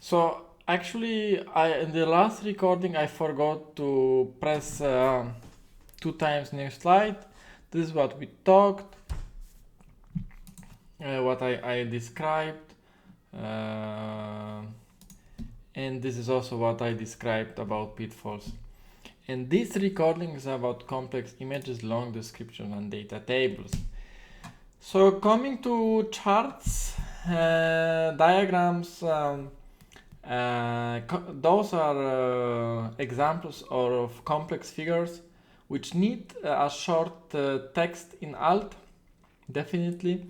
So actually, in the last recording I forgot to press 2 times next slide. This is what we talked, what I described, and this is also what I described about pitfalls. And this recording is about complex images, long description, and data tables. So coming to charts, diagrams, those are examples of complex figures which need a short text in alt, definitely,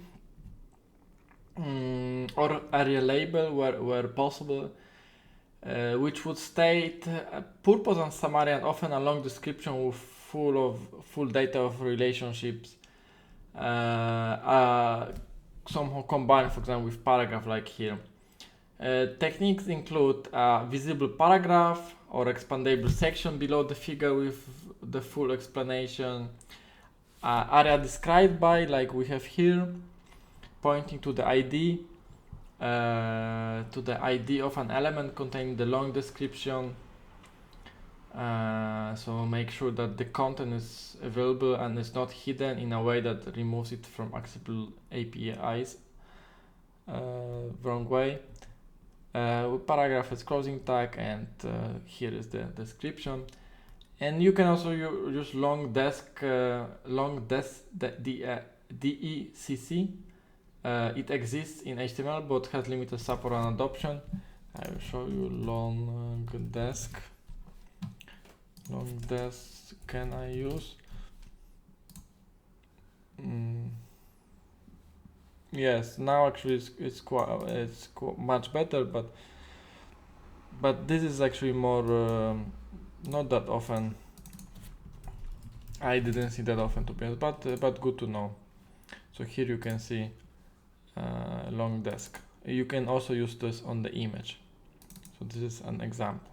or aria label where possible, which would state purpose and summary, and often a long description with full data of relationships, somehow combined, for example, with paragraph like here. Techniques include a visible paragraph or expandable section below the figure with the full explanation, area described by, like we have here, pointing to the ID, of an element containing the long description. So make sure that the content is available and is not hidden in a way that removes it from accessible APIs. Wrong way. Paragraph is closing tag, and here is the description. And you can also use DECC. It exists in HTML but has limited support and adoption. I will show you long desk. Long desk can I use? Yes, now actually it's much better, but this is actually more not that often. I didn't see that often, to be honest, but good to know. So here you can see long desk. You can also use this on the image. So this is an example.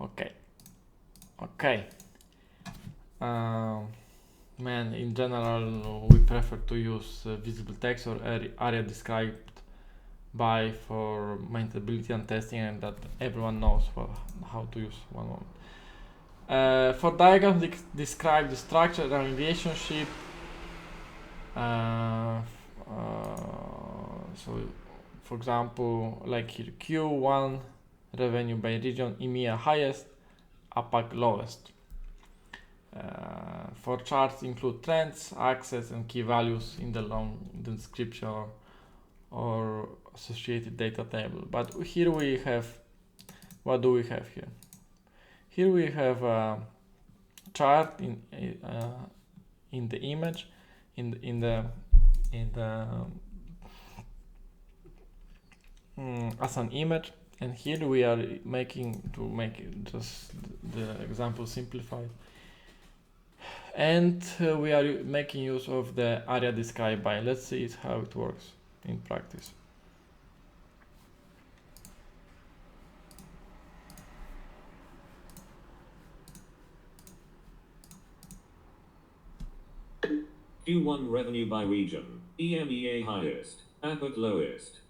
Okay. Man, in general, we prefer to use visible text or area described by for maintainability and testing, and that everyone knows how to use one. For diagrams, describe the structure and relationship. So, for example, like here, Q1 revenue by region, EMEA highest, APAC lowest. For charts, include trends, axes, and key values in the long description or associated data table. But here we have, what do we have here? Here we have a chart in the image, as an image, and here we are making, to make just the example simplified, and we are making use of the area described by. Let's see how it works in practice. Q1 revenue by region, EMEA highest, APAC lowest.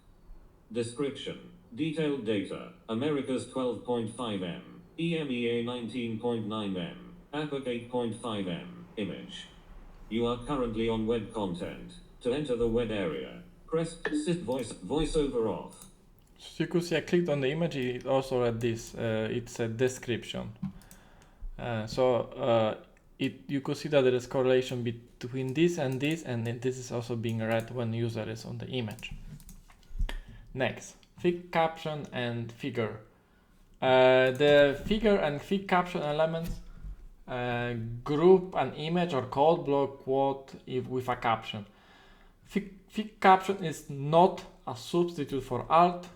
Description, detailed data, Americas 12.5 M, EMEA 19.9 M, APAC 8.5 M. Image. You are currently on web content. To enter the web area, press voiceover off. So you could see I clicked on the image, it also read this, it's a description. You could see that there is correlation between this, and this is also being read when the user is on the image. Next, fig caption and figure. The figure and fig caption elements group an image or code block quote with a caption. Fig caption is not a substitute for alt.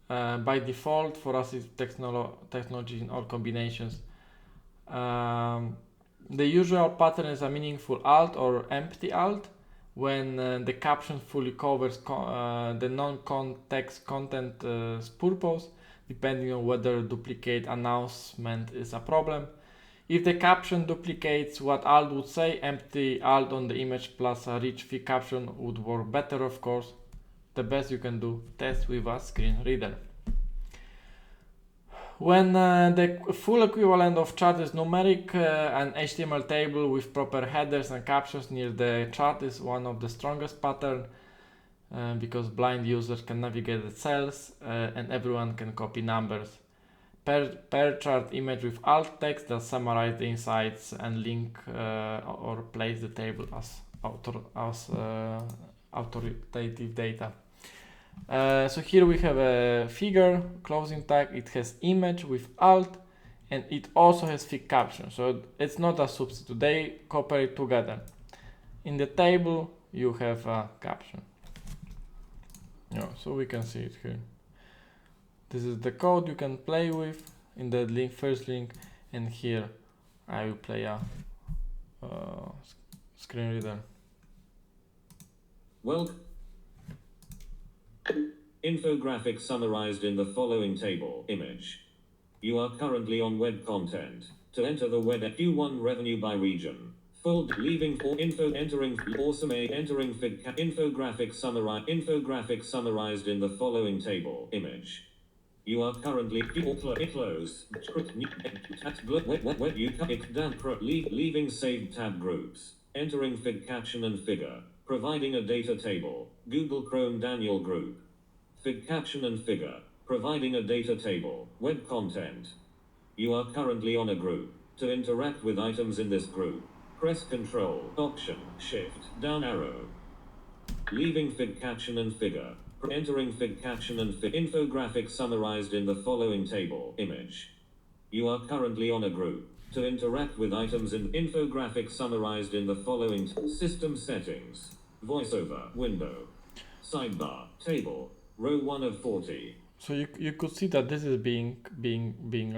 By default, for us it's technology in all combinations. The usual pattern is a meaningful alt or empty alt when the caption fully covers the non-context content's purpose, depending on whether duplicate announcement is a problem. If the caption duplicates what alt would say, empty alt on the image plus a rich fig caption would work better, of course. The best you can do, test with a screen reader. When the full equivalent of chart is numeric, an HTML table with proper headers and captions near the chart is one of the strongest pattern, because blind users can navigate the cells and everyone can copy numbers. Per chart image with alt text that summarize the insights and link or place the table as authoritative data. So here we have a figure, closing tag, it has image with alt, and it also has fig caption, so it's not a substitute, they cooperate together. In the table you have a caption. Yeah, so we can see it here. This is the code you can play with in the link, first link, and here I will play a screen reader. Well, infographic summarized in the following table image. You are currently on web content. To enter the web Q1 revenue by region. Full leaving for info entering awesome entering fig infographic summarized in the following table image. You are currently close leaving saved tab groups. Entering fig caption and figure. Providing a data table. Google Chrome Daniel Group. Fig caption and figure. Providing a data table. Web content. You are currently on a group. To interact with items in this group, press Ctrl, Option, Shift, down arrow. Leaving fig caption and figure. Entering fig caption and infographic summarized in the following table image. You are currently on a group. To interact with items in infographic summarized in the following system settings. Voiceover window. Sidebar table. Row 1 of 40. So you could see that this is being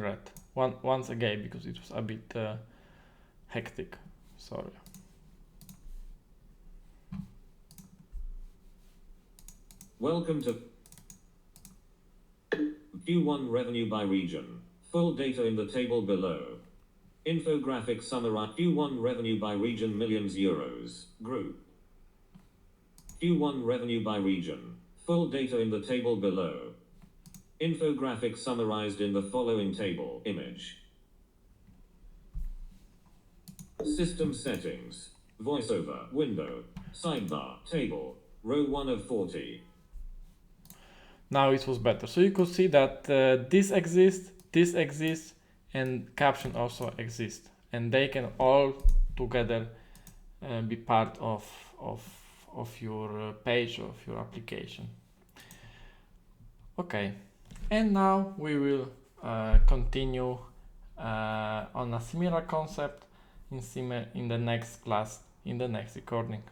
read once again because it was a bit hectic. Sorry. Welcome to Q1 revenue by region. Full data in the table below. Infographic summary Q1 revenue by region millions euros. Group. Q1 revenue by region. Full data in the table below. Infographic summarized in the following table image. System settings. Voiceover window. Sidebar table. Row 1 of 40. Now it was better. So you could see that this exists, and caption also exists, and they can all together be part of your page, of your application. Okay, and now we will continue on a similar concept in the next class, in the next recording.